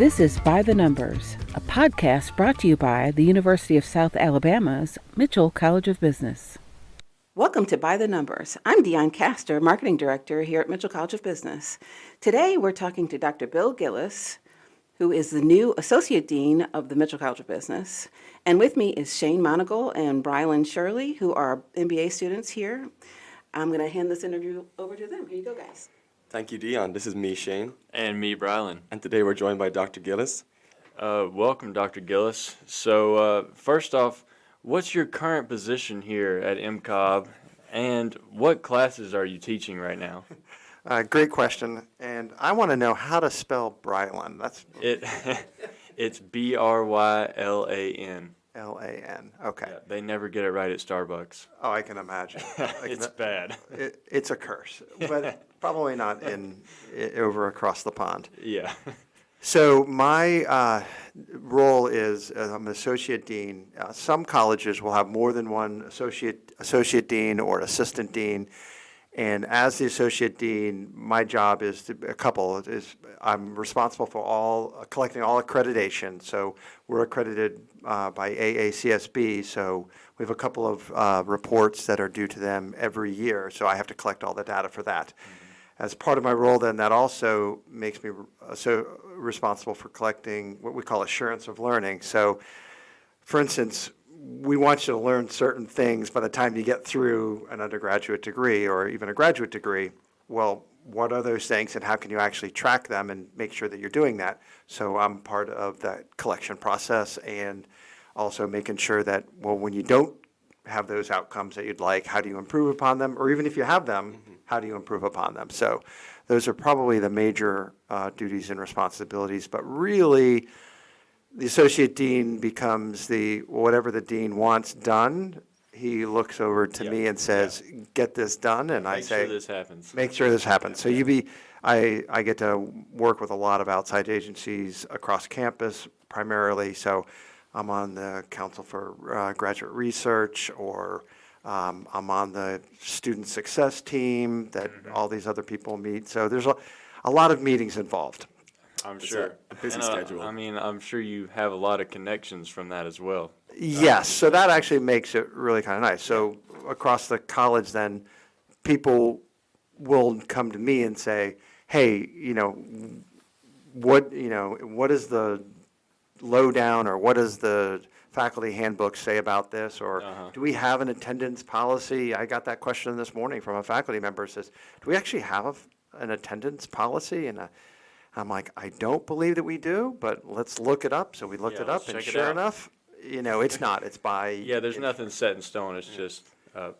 This is By the Numbers, a podcast brought to you by the University of South Alabama's Mitchell College of Business. Welcome to By the Numbers. I'm Dionne, Castor, Marketing Director here at Mitchell College of Business. Today we're talking to Dr. Bill Gillis, who is the new Associate Dean of the Mitchell College of Business. And with me is Shane Monagle and Brylan Shirley, who are MBA students here. I'm going to hand this interview over to them. Here you go, guys. Thank you, Dionne. This is me, Shane. And me, Brylan. And today we're joined by Dr. Gillis. Welcome, Dr. Gillis. So first off, what's your current position here at MCOB, and what classes are you teaching right now? Great question, and I want to know how to spell Brylan. It's Brylan. L-A-N. Okay. Yeah, they never get it right at Starbucks. Oh, I can imagine. It's bad. It's a curse, but probably not over across the pond. Yeah. So my role is I'm an associate dean. Some colleges will have more than one associate dean or assistant dean. And as the associate dean, my job is I'm responsible for collecting all accreditation. So we're accredited by AACSB. So we have a couple of reports that are due to them every year. So I have to collect all the data for that. Mm-hmm. As part of my role, then that also makes me responsible for collecting what we call assurance of learning. So, for instance, we want you to learn certain things by the time you get through an undergraduate degree or even a graduate degree. Well, what are those things and how can you actually track them and make sure that you're doing that? So I'm part of that collection process and also making sure that, well, when you don't have those outcomes that you'd like, how do you improve upon them? Or even if you have them, how do you improve upon them? So those are probably the major duties and responsibilities, but really, the associate dean becomes whatever the dean wants done. He looks over to me and says, "Get this done," and I say, "Make sure this happens." Make sure this happens. So I get to work with a lot of outside agencies across campus, primarily. So I'm on the Council for Graduate Research, or I'm on the student success team that all these other people meet. So there's a lot of meetings involved. I'm sure. A busy schedule. I mean, I'm sure you have a lot of connections from that as well. Yes, so that actually makes it really kind of nice. So across the college, then, people will come to me and say, "Hey, what is the lowdown, or what does the faculty handbook say about this, or do we have an attendance policy?" I got that question this morning from a faculty member. Says, "Do we actually have an attendance policy?" And I'm like, "I don't believe that we do, but let's look it up." So we looked it up, and sure enough, it's not. It's by... Yeah, there's nothing set in stone. It's just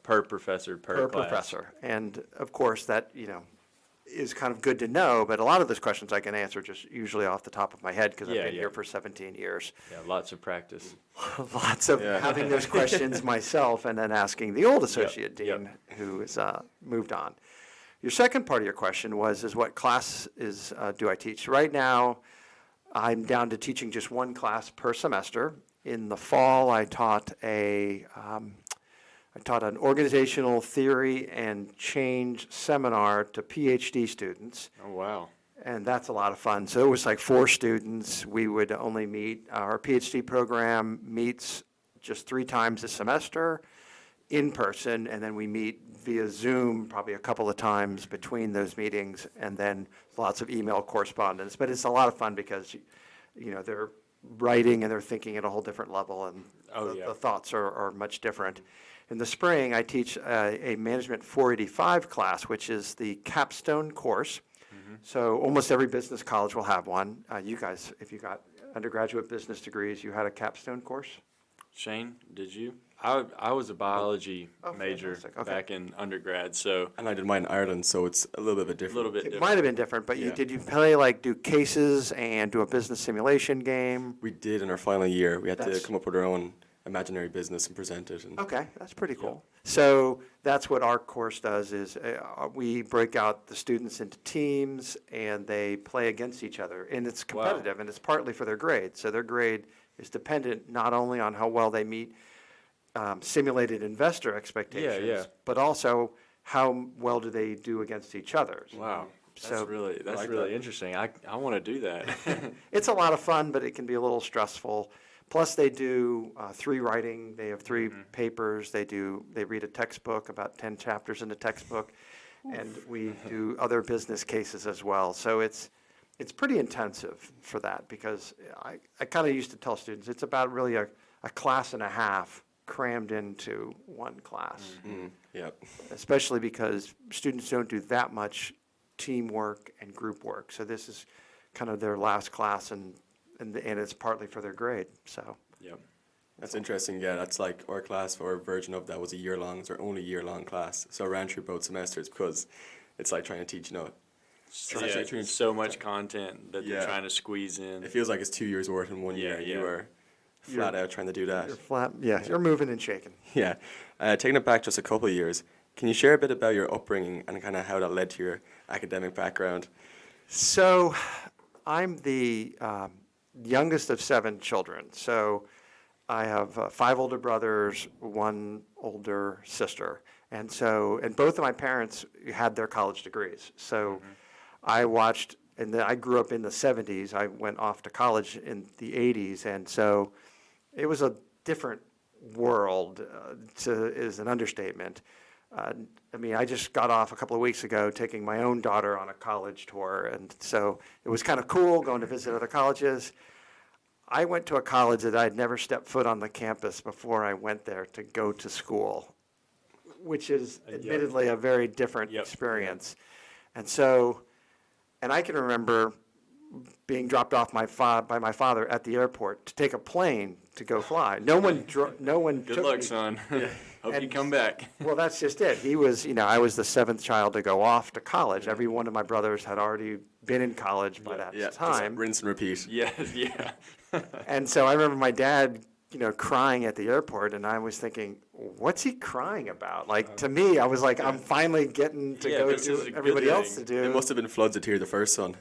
per professor, per class. Professor. And, of course, that, is kind of good to know, but a lot of those questions I can answer just usually off the top of my head because I've been here for 17 years. Yeah, lots of practice. Lots of having those questions myself and then asking the old associate dean who has moved on. Your second part of your question is what class do I teach? Right now, I'm down to teaching just one class per semester. In the fall, I taught an organizational theory and change seminar to PhD students. Oh, wow. And that's a lot of fun. So it was like 4 students. We would only meet, our PhD program meets just 3 times a semester in person, and then we meet via Zoom probably a couple of times between those meetings, and then lots of email correspondence. But it's a lot of fun because, they're writing and they're thinking at a whole different level, and the thoughts are much different. In the spring, I teach a Management 485 class, which is the capstone course. Mm-hmm. So almost every business college will have one. You guys, if you got undergraduate business degrees, you had a capstone course? Shane, did you? I was a biology major back in undergrad, so. And I did mine in Ireland, so it's a little bit different. It might have been different, but did you do cases and do a business simulation game? We did in our final year. We had to come up with our own imaginary business and present it. Okay, that's pretty cool. So that's what our course does is we break out the students into teams and they play against each other. And it's competitive, and it's partly for their grade. So their grade is dependent not only on how well they meet simulated investor expectations, but also how well do they do against each other. Wow. So That's like really that. interesting. I want to do that. it's a lot of fun, but it can be a little stressful. Plus, they do 3 writing. They have 3 papers. They read a textbook, about 10 chapters in the textbook, and we do other business cases as well. So it's pretty intensive for that, because I kind of used to tell students it's about really a class and a half crammed into one class, Yep. especially because students don't do that much teamwork and group work. So this is kind of their last class, and it's partly for their grade. So Yep. That's interesting. Yeah, that's like our class, or a version of that was a year-long. It's our only year-long class. So I ran through both semesters, because it's like trying to teach, Yeah, so much content that they're Yeah. trying to squeeze in. it feels like it's 2 years worth in one Yeah, year. yeah. You are flat out trying to do that. you're flat, yeah, you're moving and shaking. Yeah. Taking it back just a couple of years, can you share a bit about your upbringing and kind of how that led to your academic background? So I'm the youngest of 7 children. So I have 5 older brothers, 1 older sister. And both of my parents had their college degrees. So I watched, and then I grew up in the 70s. I went off to college in the 80s. And so it was a different world, is an understatement. I mean, I just got off a couple of weeks ago taking my own daughter on a college tour, and so it was kind of cool going to visit other colleges. I went to a college that I had never stepped foot on the campus before I went there to go to school, which is admittedly a very different experience. And I can remember being dropped off by my father at the airport to take a plane to go fly. No one Good took luck, me. son. Hope you And- come back. Well, that's just it. I was the 7th child to go off to college. Every one of my brothers had already been in college by that Yeah, just time. rinse and repeat. Yes, yeah. And so I remember my dad, crying at the airport, and I was thinking, what's he crying about? Like, to me, I was like, I'm finally getting to Yeah, go this is do a good everybody else to thing. It do. must have been floods to hear the first son.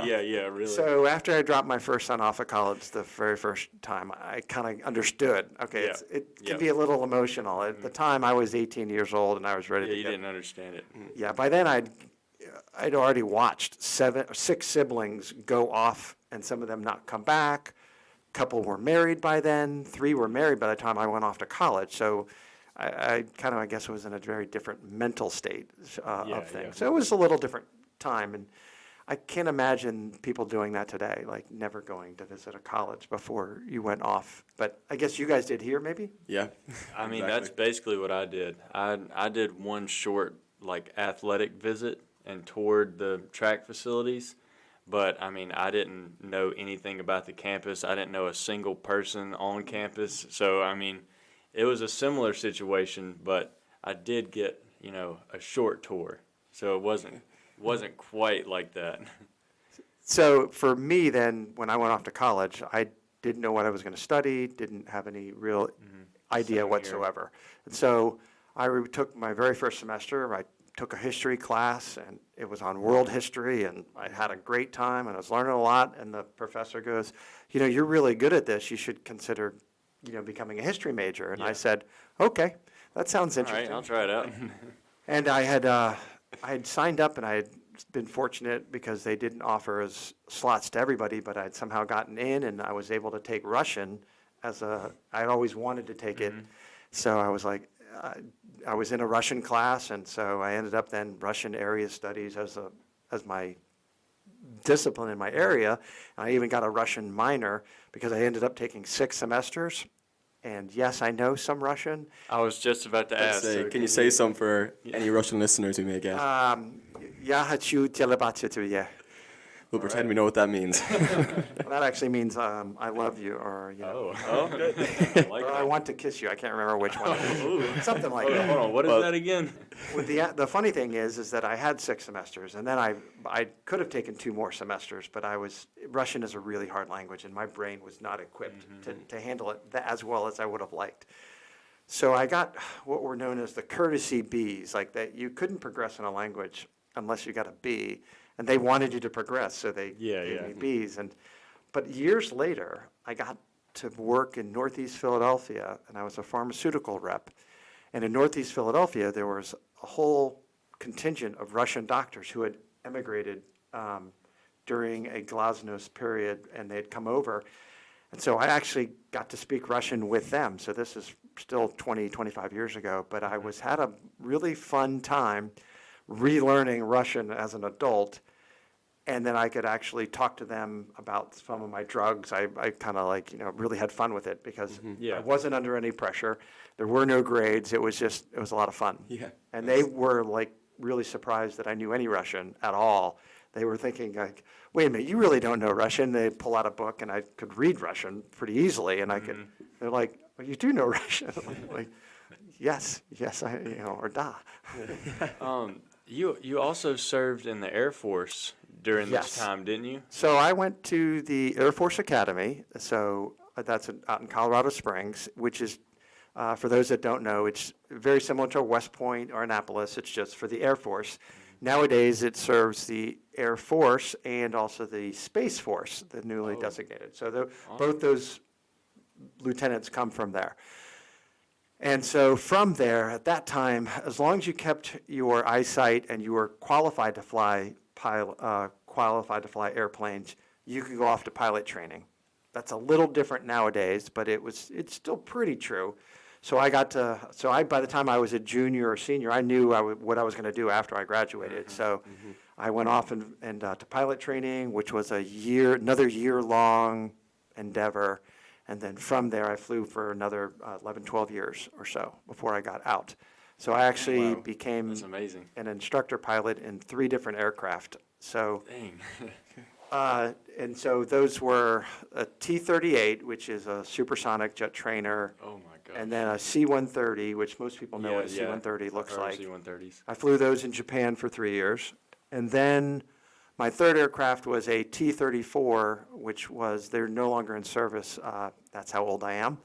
Yeah, really. So after I dropped my first son off at college the very first time, I kind of understood. Okay, Yeah. it can Yeah. be a little emotional. At the time, I was 18 years old, and I was ready Yeah, to you get. didn't understand it. Yeah, by then I'd already watched 6 siblings go off, and some of them not come back. A couple were married by then. 3 were married by the time I went off to college. So I kind of, I guess, was in a very different mental state Yeah, of things. yeah. So it was a little different time, and I can't imagine people doing that today, like never going to visit a college before you went off. But I guess you guys did here, maybe? Yeah. I mean, Exactly. that's basically what I did. I did one short, athletic visit and toured the track facilities. But, I mean, I didn't know anything about the campus. I didn't know a single person on campus. So, I mean, it was a similar situation, but I did get, a short tour. So it wasn't quite like that. So for me then, when I went off to college, I didn't know what I was going to study, didn't have any real idea Same here. whatsoever. And so took my very first semester, I took a history class, and it was on world history, and I had a great time, and I was learning a lot, and the professor goes, you're really good at this, you should consider, becoming a history major. And I Yeah. said, okay, that sounds All right, interesting. I'll try it out. And I had signed up, and I had been fortunate because they didn't offer as slots to everybody, but I'd somehow gotten in, and I was able to take Russian I'd always wanted to take it. So I was like, I was in a Russian class, and so I ended up then Russian area studies as my discipline in my area. And I even got a Russian minor because I ended up taking 6 semesters. And yes, I know some Russian. I was just about to ask. so Can you say some for any Russian listeners we may get? Я хочу телебачить тебя. We'll pretend we know what that means. That actually means I love you, or good. I like or I that. want to kiss you. I can't remember which one. Something like Hold on, that. hold on. What is Well- that again? With the funny thing is that I had 6 semesters, and then I could have taken 2 more semesters, but Russian is a really hard language, and my brain was not equipped to handle it as well as I would have liked. So I got what were known as the courtesy Bs, like that you couldn't progress in a language unless you got a B, and they wanted you to progress, so they gave me Bs. But years later, I got to work in Northeast Philadelphia, and I was a pharmaceutical rep. And in Northeast Philadelphia, there was a whole contingent of Russian doctors who had emigrated during a glasnost period, and they had come over. And so I actually got to speak Russian with them. So this is still 20, 25 years ago, but I had a really fun time relearning Russian as an adult. And then I could actually talk to them about some of my drugs. I kind of really had fun with it because I wasn't under any pressure. There were no grades. It was a lot of fun. Yeah. And they were really surprised that I knew any Russian at all. They were thinking wait a minute, you really don't know Russian. They pull out a book and I could read Russian pretty easily. And they're like, well, you do know Russian. like, yes, or da. You also served in the Air Force during Yes. this time, didn't you? So I went to the Air Force Academy. So that's out in Colorado Springs, which is, for those that don't know, it's very similar to West Point or Annapolis. It's just for the Air Force. Nowadays, it serves the Air Force and also the Space Force, the newly designated. So both those lieutenants come from there. And so from there, at that time, as long as you kept your eyesight and you were qualified to fly airplanes, you could go off to pilot training. That's a little different nowadays, but it's still pretty true. So by the time I was a junior or senior, I knew what I was going to do after I graduated. So I went off and to pilot training, which was another year-long endeavor. And then from there, I flew for another 11, 12 years or so before I got out. So I actually became That's amazing. an instructor pilot in 3 different aircraft. So, Dang. and so those were a T-38, which is a supersonic jet trainer, Oh my gosh. and then a C-130, which most people know what a Yeah, C-130 looks I've heard like. C-130s. I flew those in Japan for 3 years. And then my third aircraft was a T-34, which they're no longer in service. That's how old I am.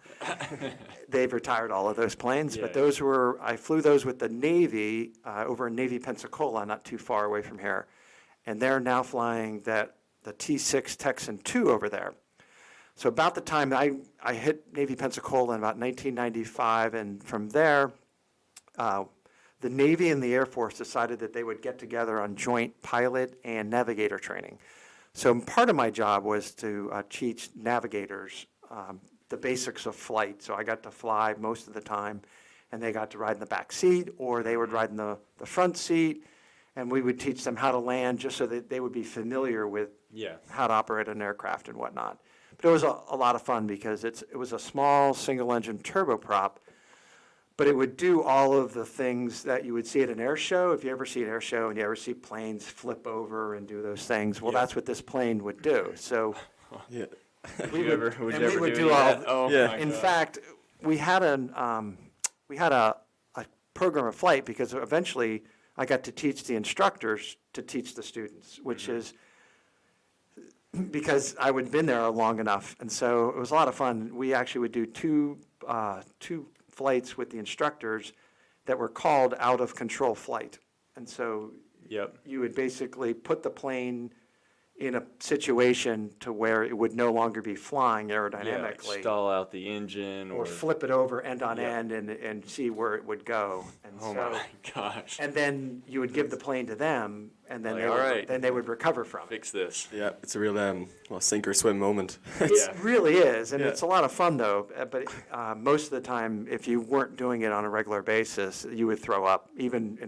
They've retired all of those planes, but Yeah. I flew those with the Navy over in Navy Pensacola, not too far away from here. And they're now flying the T-6 Texan II over there. So about the time I hit Navy Pensacola in about 1995, and from there, the Navy and the Air Force decided that they would get together on joint pilot and navigator training. So part of my job was to teach navigators the basics of flight. So I got to fly most of the time, and they got to ride in the back seat, or they would ride in the front seat, and we would teach them how to land just so that they would be familiar with how to operate an aircraft and whatnot. But it was a lot of fun because it was a small single-engine turboprop, but it would do all of the things that you would see at an air show. If you ever see an air show and you ever see planes flip over and do those things, well, that's what this plane would do. So Yeah. Would you ever we do would any do of all. that? Oh Yeah. my In God. fact, we had a program of flight because eventually I got to teach the instructors to teach the students, which is because I would have been there long enough. And so it was a lot of fun. We actually would do two flights with the instructors that were called out of control flight. And so you would basically put the plane in a situation to where it would no longer be flying aerodynamically. Stall out the engine Or flip it over end on end and see where it would go. And Oh so, my gosh. and then you would give the plane to them, and then Like, they all would, right. then they would recover from it. Fix this. Yeah, it's a real sink or swim moment. It really is, and Yeah. it's a lot of fun though. But most of the time, if you weren't doing it on a regular basis, you would throw up, even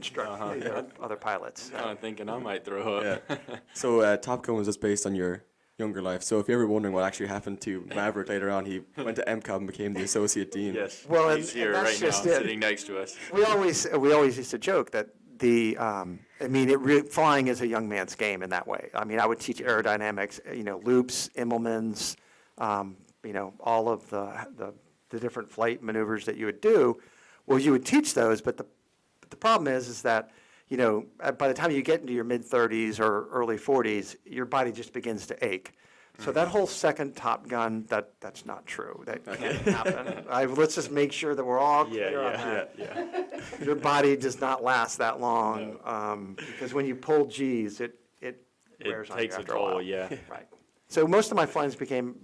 other pilots. Now I'm thinking I might throw up. Yeah. So Top Gun was just based on your younger life. So if you're ever wondering what actually happened to Maverick later on, he went to MCOB and became the associate dean. Yes. Well, he's and here that's right now, just it. sitting next to us. We always used to joke that flying is a young man's game in that way. I mean, I would teach aerodynamics, loops, Immelmans, all of the different flight maneuvers that you would do. Well, you would teach those, but the problem is that, by the time you get into your mid-30s or early 40s, your body just begins to ache. So that whole second Top Gun, that's not true. That can't happen. Let's just make sure that we're all clear on that. Your body does not last that long because when you pull G's, it wears on you takes a after toll, while. yeah. Right. So most of my friends became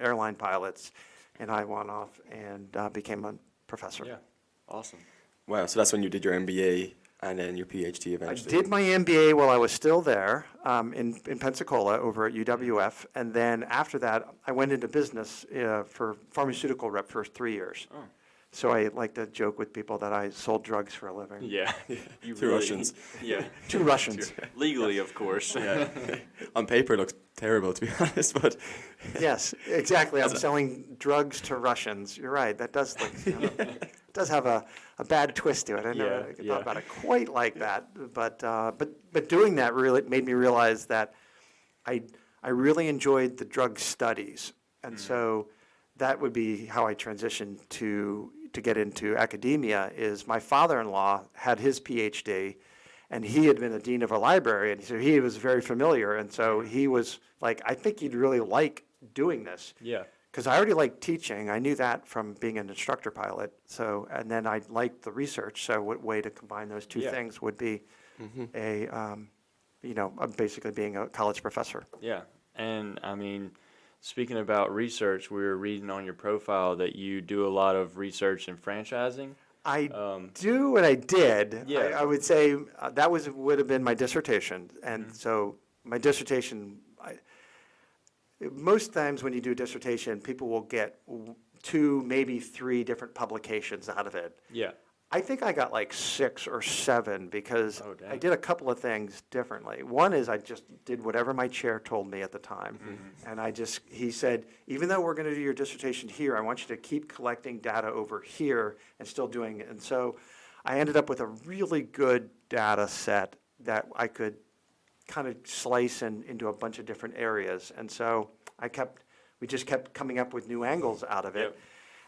airline pilots, and I went off and became a professor. Yeah. Awesome. Wow, so that's when you did your MBA and then your PhD I eventually. did my MBA while I was still there in Pensacola over at UWF. And then after that, I went into business for pharmaceutical rep for 3 years. Oh. So I like to joke with people that I sold drugs for a living. Yeah. You To Russians. Yeah. Two Russians. Legally, of course. Yeah. On paper, it looks terrible, to be honest, but Yes, exactly. I'm selling drugs to Russians. You're right. That does does have a bad twist to it. I never thought about it quite like that. But doing that really made me realize that I really enjoyed the drug studies, and so that would be how I transitioned to get into academia. Is my father-in-law had his PhD, and he had been a dean of a library, and so he was very familiar, and so he was like, I think you'd really like doing this. Yeah. Because I already liked teaching. I knew that from being an instructor pilot. So, and then I liked the research. So, what way to combine those two things would be basically being a college professor. Yeah. And I mean, speaking about research, we were reading on your profile that you do a lot of research in franchising. I do what I did. Yeah. I would say that would have been my dissertation. And so my dissertation, most times when you do a dissertation, people will get 2, maybe 3 different publications out of it. Yeah. I think I got like 6 or 7 because Oh, dang. I did a couple of things differently. One is I just did whatever my chair told me at the time. And he said, even though we're going to do your dissertation here, I want you to keep collecting data over here and still doing it. And so I ended up with a really good data set that I could kind of slice into a bunch of different areas. And so we just kept coming up with new angles out of it. Yep.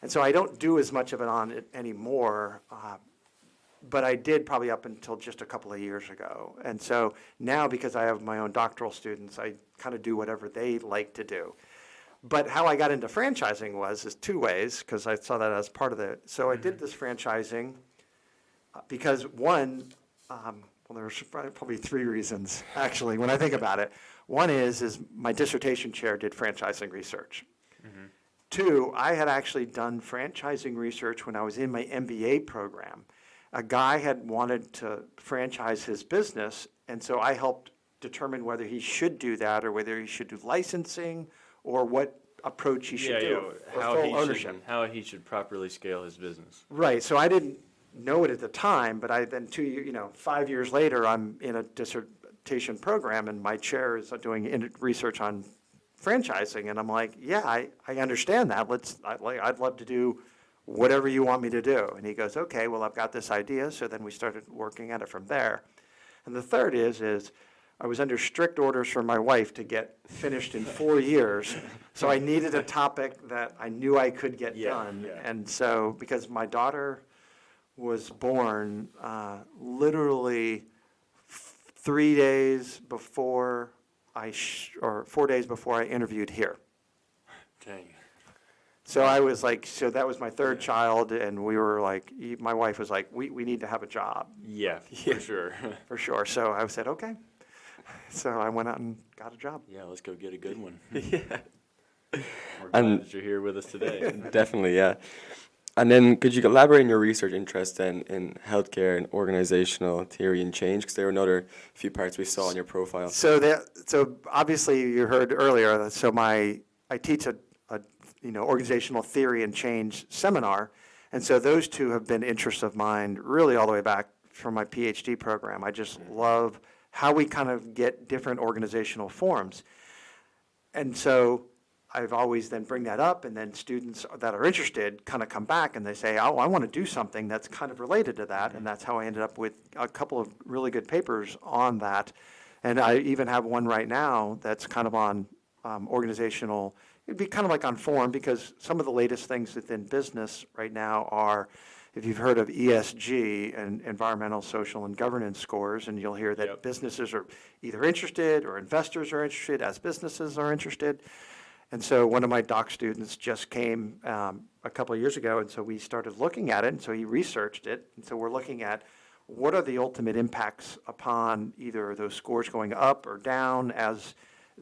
And so I don't do as much of it on it anymore, but I did probably up until just a couple of years ago. And so now, because I have my own doctoral students, I kind of do whatever they like to do. But how I got into franchising is 2 ways, because I saw that as part of it. So I did this franchising because one, there's probably 3 reasons, actually, when I think about it. One is my dissertation chair did franchising research. 2, I had actually done franchising research when I was in my MBA program. A guy had wanted to franchise his business, and so I helped determine whether he should do that or whether he should do licensing or what approach he should do for full ownership. How he should properly scale his business. Right, so I didn't know it at the time, but I then 5 years later, I'm in a dissertation program, and my chair is doing research on franchising, and I'm like, yeah, I understand that. I'd love to do whatever you want me to do. And he goes, okay, well, I've got this idea. So then we started working at it from there. And the third is I was under strict orders from my wife to get finished in 4 years. So I needed a topic that I knew I could get done. Yeah. And so because my daughter was born literally 3 days before or 4 days before I interviewed here. Dang. So I was like, so that was my third child, and we were like, my wife was like, we need to have a job. Yeah, for sure. For sure. So I said, okay. So I went out and got a job. Yeah, let's go get a good one. Yeah. We're glad that you're here with us today. Definitely, yeah. And then could you elaborate on your research interest in healthcare and organizational theory and change? Because there were another few parts we saw on your profile. So obviously you heard earlier, so I teach a organizational theory and change seminar. And so those 2 have been interests of mine really all the way back from my PhD program. I just love how we kind of get different organizational forms. And so I've always then bring that up, and then students that are interested kind of come back and they say, oh, I want to do something that's kind of related to that. And that's how I ended up with a couple of really good papers on that. And I even have one right now that's kind of on organizational. It'd be kind of like on form, because some of the latest things within business right now are, if you've heard of ESG and environmental, social, and governance scores, and you'll hear that businesses are either interested or investors are interested as businesses are interested. And so one of my doc students just came a couple of years ago, and so we started looking at it, and so he researched it. And so we're looking at what are the ultimate impacts upon either those scores going up or down as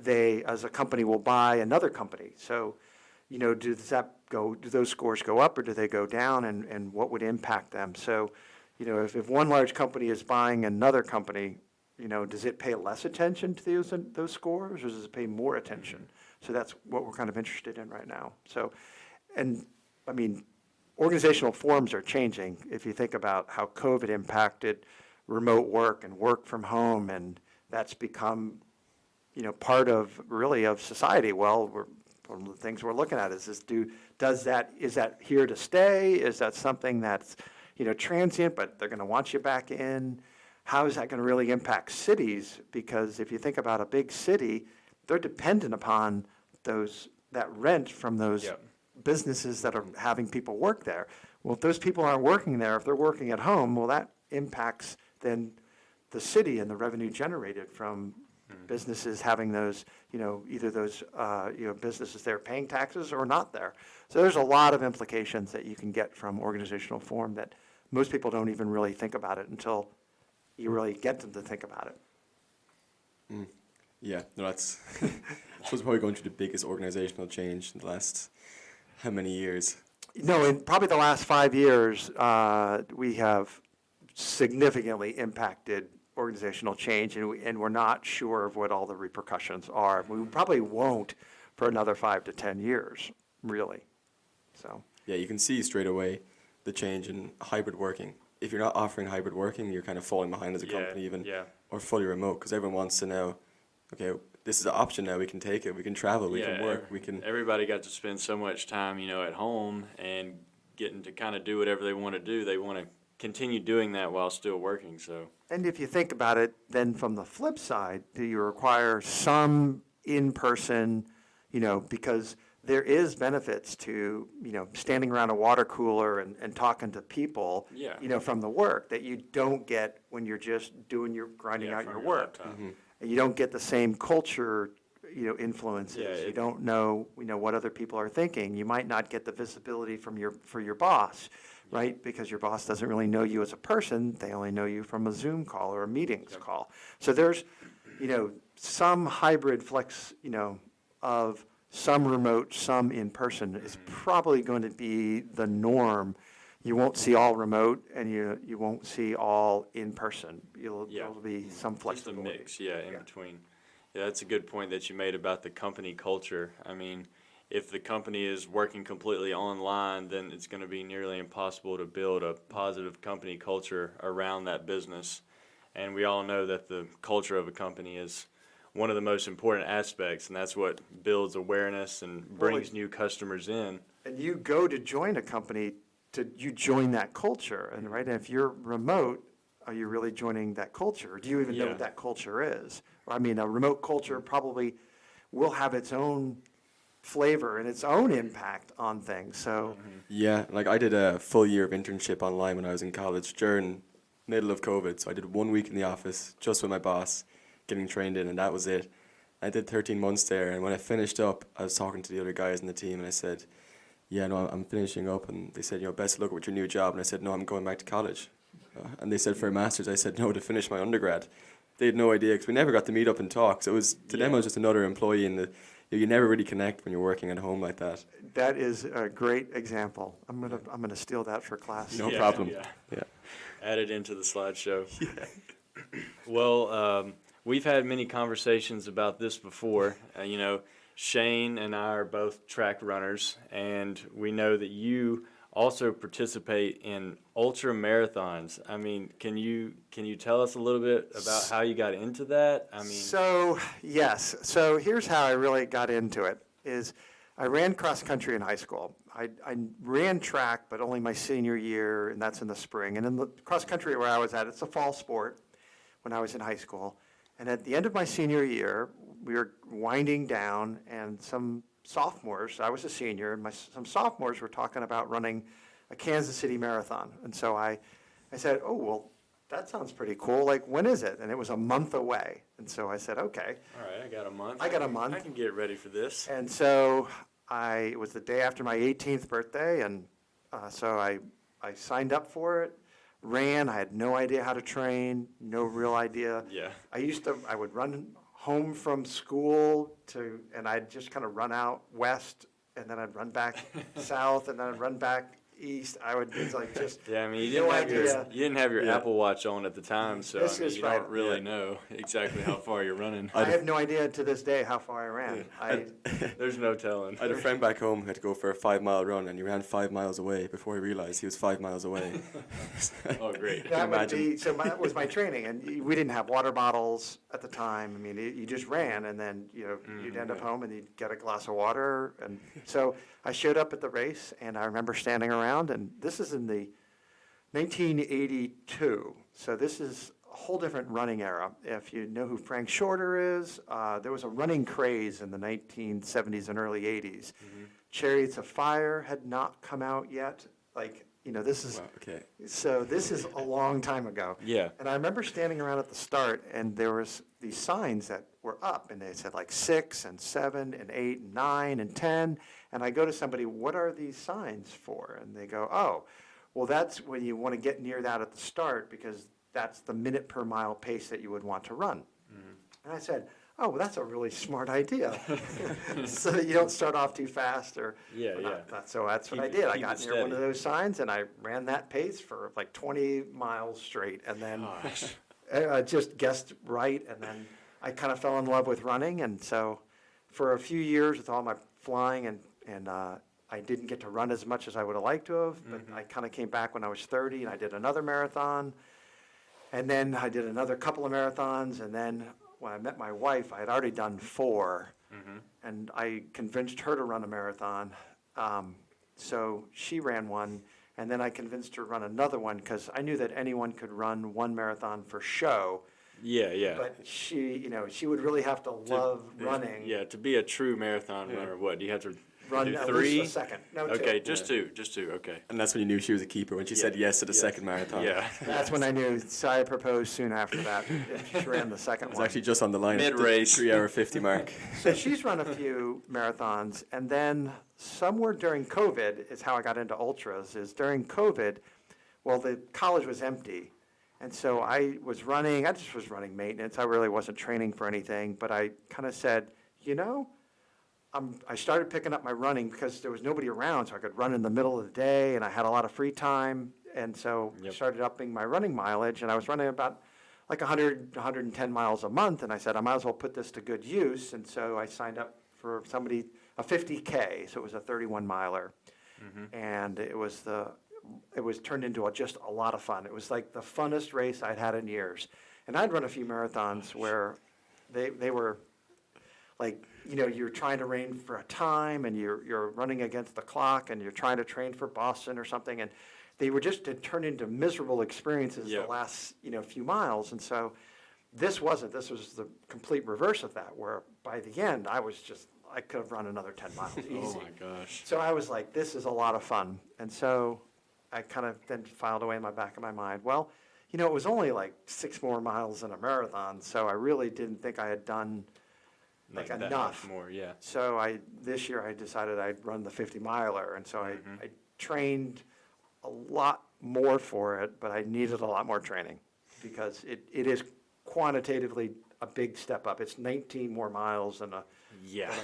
a company will buy another company. So, do those scores go up or do they go down, and what would impact them? So, if one large company is buying another company, does it pay less attention to those scores, or does it pay more attention? So that's what we're kind of interested in right now. So, and I mean, organizational forms are changing. If you think about how COVID impacted remote work and work from home, and that's become, part of society. Well, one of the things we're looking at is is that here to stay? Is that something that's, transient, but they're going to want you back in? How is that going to really impact cities? Because if you think about a big city, they're dependent upon that rent from those businesses that are having people work there. Well, if those people aren't working there, if they're working at home, well, that impacts then the city and the revenue generated from businesses having those, either those, businesses there paying taxes or not there. So there's a lot of implications that you can get from organizational form that most people don't even really think about it until you really get them to think about it. Yeah, no, that's I suppose probably going through the biggest organizational change in the last how many years? In probably the last 5 years, we have significantly impacted organizational change, and we're not sure of what all the repercussions are. We probably won't for another 5 to 10 years, really. So. Yeah, you can see straight away the change in hybrid working. If you're not offering hybrid working, you're kind of falling behind as a company even, or fully remote, because everyone wants to know, okay, this is an option now, we can take it, we can travel, we can work, we can... Everybody got to spend so much time, at home and getting to kind of do whatever they want to do. They want to continue doing that while still working, so. And if you think about it, then from the flip side, do you require some in-person, because there is benefits to, standing around a water cooler and talking to people, from the work that you don't get when you're just grinding out your work. And you don't get the same culture, influences. Yeah, you don't know, what other people are thinking. You might not get the visibility for your boss, right? Because your boss doesn't really know you as a person. They only know you from a Zoom call or a meetings call. So there's, some hybrid flex, of some remote, some in person is probably going to be the norm. You won't see all remote, and you won't see all in person. There'll be some flexibility. Just a mix, in between. Yeah, that's a good point that you made about the company culture. I mean, if the company is working completely online, then it's going to be nearly impossible to build a positive company culture around that business. And we all know that the culture of a company is one of the most important aspects, and that's what builds awareness and brings new customers in. And you go to join a company, you join that culture, and right, and if you're remote, are you really joining that culture? Do you even know what that culture is? I mean, a remote culture probably will have its own flavor and its own impact on things. So yeah, like I did a full year of internship online when I was in college during middle of COVID. So I did 1 week in the office just with my boss, getting trained in, and that was it. I did 13 months there, and when I finished up, I was talking to the other guys in the team, and I said, yeah, no, I'm finishing up. And they said, best of luck with your new job. And I said, no, I'm going back to college. And they said, for a master's. I said, no, to finish my undergrad. They had no idea, because we never got to meet up and talk. So to them, I was just another employee, and you never really connect when you're working at home like that. That is a great example. I'm gonna steal that for class. No problem. Yeah. Add it into the slideshow. Well, we've had many conversations about this before. Shane and I are both track runners, and we know that you also participate in ultra marathons. I mean, can you tell us a little bit about how you got into that? So yes. So here's how I really got into it. Is I ran cross country in high school. I ran track, but only my senior year, and that's in the spring. And in the cross country where I was at, it's a fall sport when I was in high school. And at the end of my senior year, we were winding down, and some sophomores, I was a senior, and some sophomores were talking about running a Kansas City marathon. And so I said, oh, well, that sounds pretty cool. Like, when is it? And it was a month away. And so I said, okay. All right, I got a month. I can get ready for this. And so it was the day after my 18th birthday, and so I signed up for it, ran. I had no idea how to train, no real idea. Yeah. I would run home from school and I'd just kind of run out west, and then I'd run back south, and then I'd run back east. I would, it's like just, Yeah, I mean, No idea. you didn't have your Yeah. Apple Watch on at the time, so This I mean, is you right. don't really Yeah. know exactly how far you're running. I have no idea to this day how far I ran. There's no telling. I had a friend back home who had to go for a 5 mile run, and he ran 5 miles away before he realized he was 5 miles away. Oh, great. That would imagine. be, so that was my training, and we didn't have water bottles at the time. I mean, you just ran, and then, you'd end up home and you'd get a glass of water. And so I showed up at the race, and I remember standing around, and this is in the 1982. So this is a whole different running era. If you know who Frank Shorter is, there was a running craze in the 1970s and early 80s. Chariots of Fire had not come out yet. This is, Wow, okay. so this is a long time ago. Yeah. And I remember standing around at the start, and there was these signs that were up, and they said 6 and 7 and 8 and 9 and 10. And I go to somebody, what are these signs for? And they go, oh, well, that's when you want to get near that at the start, because that's the minute per mile pace that you would want to run. And I said, oh, well, that's a really smart idea. So that you don't start off too fast or. Yeah, or yeah. not. So that's what I Keep it- did. I keep got it near one of steady. those signs, and I ran that pace for 20 miles straight, and then I just guessed right, and then I kind of fell in love with running. And so for a few years with all my flying, and I didn't get to run as much as I would have liked to have, but I kind of came back when I was 30, and I did another marathon. And then I did another couple of marathons, and then when I met my wife, I had already done 4, and I convinced her to run a marathon. So she ran one, and then I convinced her to run another one, because I knew that anyone could run one marathon for show, Yeah, yeah. but she would really have to love running. Yeah, to be a true marathon runner, what, do you have to Run do at 3? least a second. No, 2. Okay, just 2, okay. And that's when you knew she was a keeper, when she said yes to the second marathon. Yeah. That's when I knew. So I proposed soon after that. She ran the second It was one. actually just on the line at the Mid-race. 3 hour 50 mark. So she's run a few marathons, and then somewhere during COVID is how I got into ultras, is during COVID, well, the college was empty. And so I just was running maintenance. I really wasn't training for anything, but I kind of said, I started picking up my running because there was nobody around, so I could run in the middle of the day, and I had a lot of free time. And so I started upping my running mileage, and I was running about 100, 110 miles a month, and I said, I might as well put this to good use. And so I signed up for a 50K, so it was a 31 miler. And it was turned into just a lot of fun. It was like the funnest race I'd had in years. And I'd run a few marathons where they were you're trying to train for a time, and you're running against the clock, and you're trying to train for Boston or something, and they were just to turn into miserable experiences the last few miles. And so this was the complete reverse of that, where by the end I could have run another 10 miles easy. Oh my gosh. So I was like, this is a lot of fun. And so I kind of then filed away in the back of my mind, well, it was only 6 more miles in a marathon, so I really didn't think I had done That enough. much more, yeah. So this year I decided I'd run the 50 miler, and so I trained a lot more for it, but I needed a lot more training, because it is quantitatively a big step up. It's 19 more miles than a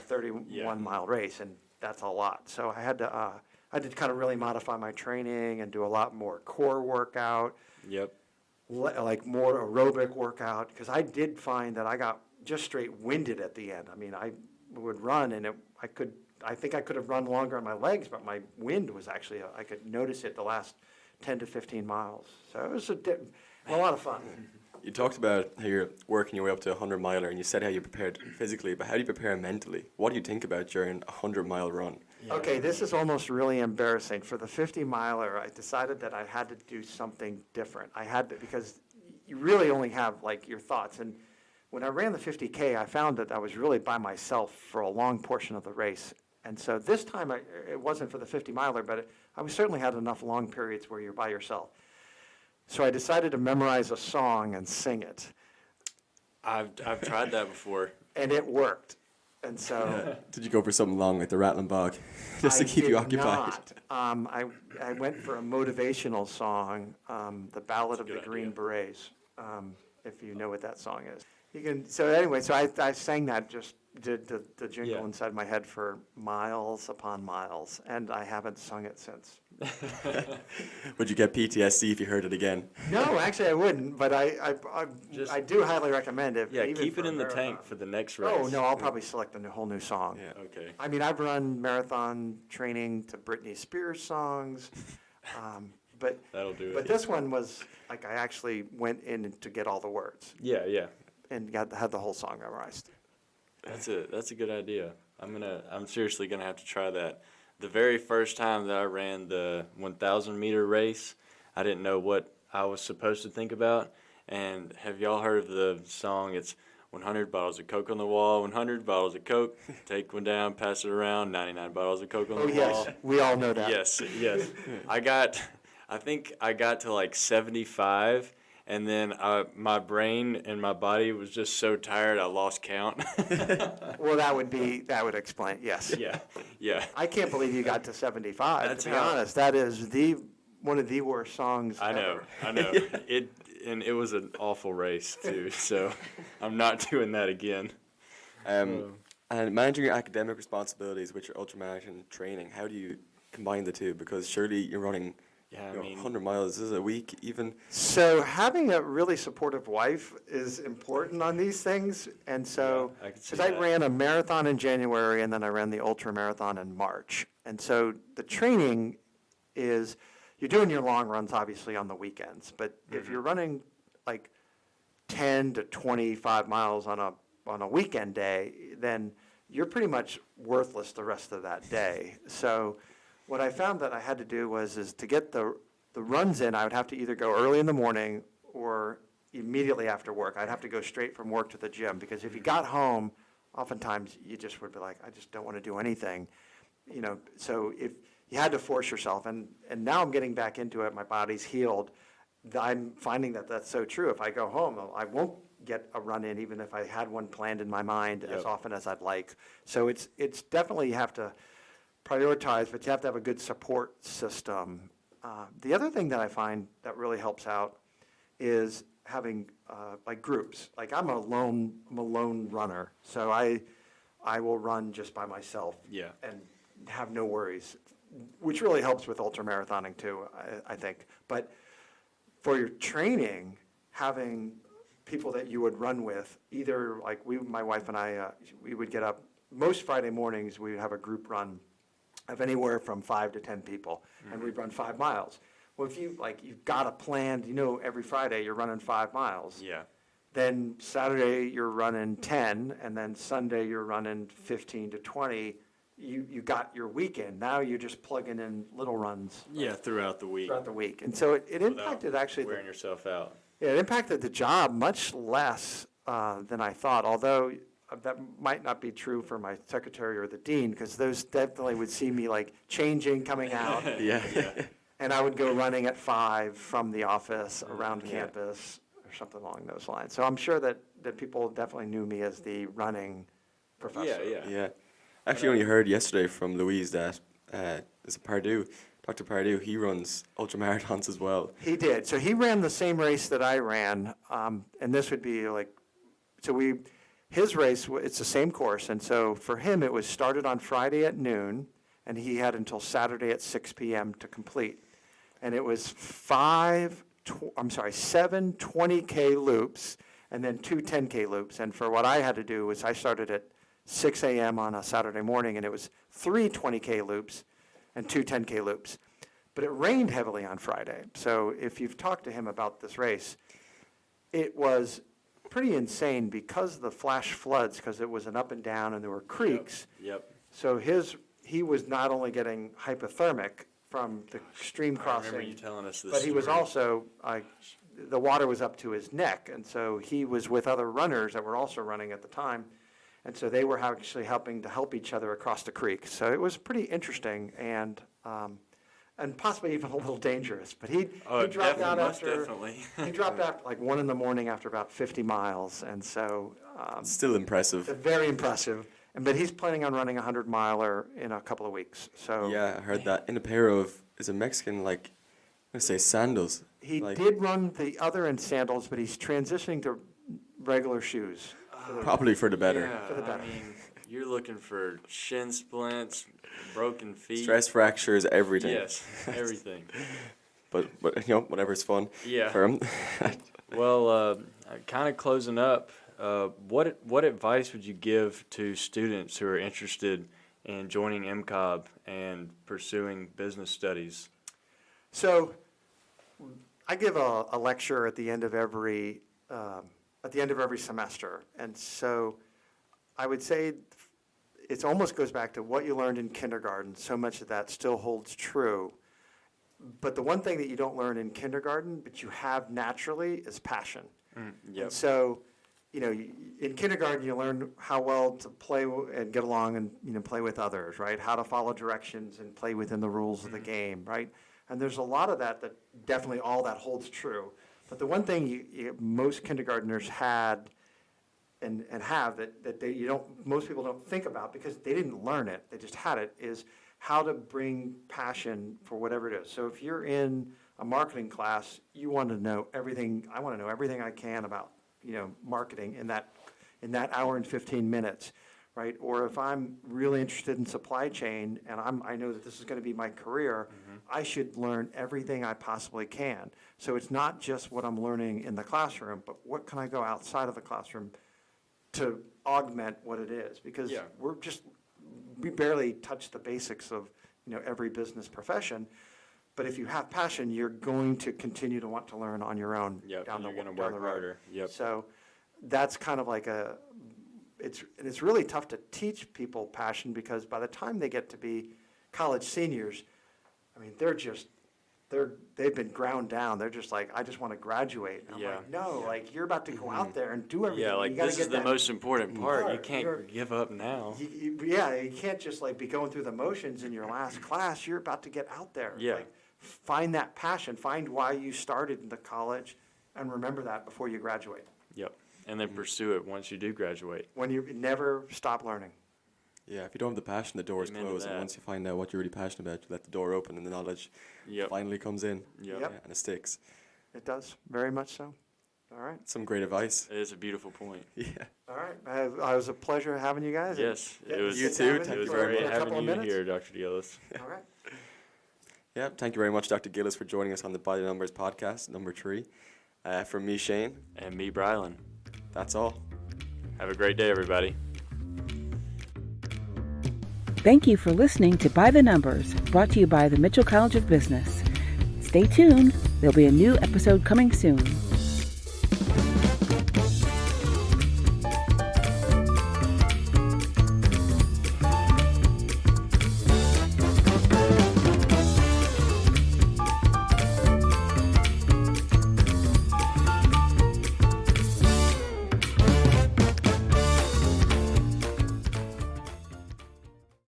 31 mile race, and that's a lot. So I had to kind of really modify my training and do a lot more core workout. Yep. More aerobic workout, because I did find that I got just straight winded at the end. I mean, I would run, and I think I could have run longer on my legs, but my wind was actually, I could notice it the last 10 to 15 miles. So it was a lot of fun. You talked about how you're working your way up to a 100 miler, and you said how you prepared physically, but how do you prepare mentally? What do you think about during a 100-mile run? Okay, this is almost really embarrassing. For the 50 miler, I decided that I had to do something different. Because you really only have your thoughts. And when I ran the 50K, I found that I was really by myself for a long portion of the race. And so this time, it wasn't for the 50 miler, but I certainly had enough long periods where you're by yourself. So I decided to memorize a song and sing it. I've tried that before. And it worked. And so Did you go for something long like the Rattling Bog, just to keep you occupied? I went for a motivational song, The Ballad of the Green Berets, if you know what that song is. So I sang that, just did the jingle inside my head for miles upon miles, and I haven't sung it since. Would you get PTSD if you heard it again? No, actually I wouldn't, but Just- I do highly recommend it. Yeah, even keep for it a in the marathon. tank for the next race. Oh, no, I'll probably select a whole new song. Yeah. Okay. I mean, I've run marathon training to Britney Spears songs, but That'll do but it. this one was like I actually went in to get all the words Yeah. and had the whole song memorized. That's a good idea. I'm seriously gonna have to try that. The very first time that I ran the 1,000 meter race, I didn't know what I was supposed to think about. And have y'all heard of the song? It's 100 bottles of Coke on the wall, 100 bottles of Coke, take one down, pass it around, 99 bottles of Coke on Oh the yes, wall. we all know that. Yes. I think I got to like 75, and then my brain and my body was just so tired I lost count. Well, that would explain. Yes. Yeah. I can't believe you got to 75. That's to be how- honest, that is one of the worst songs I know. ever. It was an awful race too. So I'm not doing that again. And managing your academic responsibilities with your ultramarathon training, how do you combine the two? Because surely you're running Yeah, you know, I mean, 100 miles is a week even. So having a really supportive wife is important on these things. And so, Yeah, I can see because I that. ran a marathon in January and then I ran the ultra marathon in March. And so the training is, you're doing your long runs obviously on the weekends, but if you're running like 10 to 25 miles on a weekend day, then you're pretty much worthless the rest of that day. So what I found that I had to do is to get the runs in, I would have to either go early in the morning or immediately after work. I'd have to go straight from work to the gym, because if you got home, oftentimes you just would be like, I just don't want to do anything. You know, so if you had to force yourself, and now I'm getting back into it, my body's healed. I'm finding that that's so true. If I go home, I won't get a run in, even if I had one planned in my mind as Yep. often as I'd like. So it's definitely, you have to prioritize, but you have to have a good support system. The other thing that I find that really helps out is having like groups. Like I'm a lone runner, so I will run just by myself. Yeah. And have no worries, which really helps with ultramarathoning too, I think. But for your training, having people that you would run with, either like my wife and I, we would get up, most Friday mornings, we would have a group run of anywhere from 5 to 10 people, and we'd run 5 miles. Well, if you've got a plan, every Friday you're running 5 miles. Yeah. Then Saturday you're running 10, and then Sunday you're running 15 to 20. You got your weekend. Now you're just plugging in little runs Yeah, throughout the week. throughout the week. And so it without impacted actually, wearing yourself out. it impacted the job much less than I thought, although that might not be true for my secretary or the dean, because those definitely would see me like changing, coming out. Yeah. And I would go running at 5 from the office around Yeah. campus or something along those lines. So I'm sure that people definitely knew me as the running professor. Yeah. Actually, only heard yesterday from Louise that there's a Pardue, Dr. Pardue, he runs ultramarathons as well. He did. So he ran the same race that I ran, and this would be like, his race, it's the same course, and so for him, it was started on Friday at noon, and he had until Saturday at 6 p.m. to complete. And it was 7 20K loops, and then 2 10K loops. And for what I had to do was I started at 6 a.m. on a Saturday morning, and it was 3 20K loops and 2 10K loops. But it rained heavily on Friday. So if you've talked to him about this race, it was pretty insane because of the flash floods, because it was an up and down and there were creeks. Yep. So he was not only getting hypothermic from the stream I remember you crossing, telling us this but he was story. also, the water was up to his neck. And so he was with other runners that were also running at the time. And so they were actually helping to help each other across the creek. So it was pretty interesting and possibly even a little dangerous. But he dropped out most after, definitely. he dropped out like 1 a.m. after about 50 miles. And so Still impressive. very impressive. But he's planning on running a 100-miler in a couple of weeks. So Yeah, I heard that in a pair of, is a Mexican, like, I'm going to say sandals. he like, did run the other in sandals, but he's transitioning to regular shoes. Probably for the better. Yeah, For the better. I mean, you're looking for shin splints, broken feet. Stress fractures, everything. Yes, everything. But whatever's fun. Yeah. For 'em. Well, kind of closing up, what advice would you give to students who are interested in joining MCOB and pursuing business studies? So I give a lecture at the end of every semester, and so I would say it almost goes back to what you learned in kindergarten. So much of that still holds true. But the one thing that you don't learn in kindergarten, but you have naturally, is passion. Yep. And so, in kindergarten, you learn how well to play and get along and, play with others, right? How to follow directions and play within the rules of the game, right? And there's a lot of that definitely all that holds true. But the one thing most kindergartners had and have that most people don't think about because they didn't learn it, they just had it, is how to bring passion for whatever it is. So if you're in a marketing class, you want to know everything. I want to know everything I can about, marketing in that hour and 15 minutes, right? Or if I'm really interested in supply chain and I know that this is going to be my career, I should learn everything I possibly can. So it's not just what I'm learning in the classroom, but what can I go outside of the classroom to augment what it is? Because we barely touch the basics of every business profession, but if you have passion, you're going to continue to want to learn on your own. Yep, down you're the going to down work the road. harder. Yep. So that's kind of like it's really tough to teach people passion because by the time they get to be college seniors, I mean they've been ground down. They're just like, I just want to graduate. And I'm like, no, like you're about to go out there and do everything. Yeah, like You gotta this get is the that most important part. You part. can't give up now. You can't just like be going through the motions in your last class. You're about to get out there. Yeah. Like, find that passion. Find why you started in the college, and remember that before you graduate. Yep. And then pursue it once you do graduate. When you never stop learning. Yeah, if you don't have the passion, the door is Amen to closed. And that. once you find out what you're really passionate about, you let the door open and the knowledge Yep. finally comes in. Yep. Yeah, and it sticks. It does very much so. All right. Some great advice. It is a beautiful point. Yeah. All right. It was a pleasure having you guys. Yes, Yeah, it was. You sit too. down with Thank It was you very great much. having you minutes. here, Dr. Gillis. All right. Yeah, thank you very much, Dr. Gillis, for joining us on the By the Numbers podcast, number 3. From me, Shane, And me, Brylan. that's all. Have a great day, everybody. Thank you for listening to By the Numbers, brought to you by the Mitchell College of Business. Stay tuned. There'll be a new episode coming soon.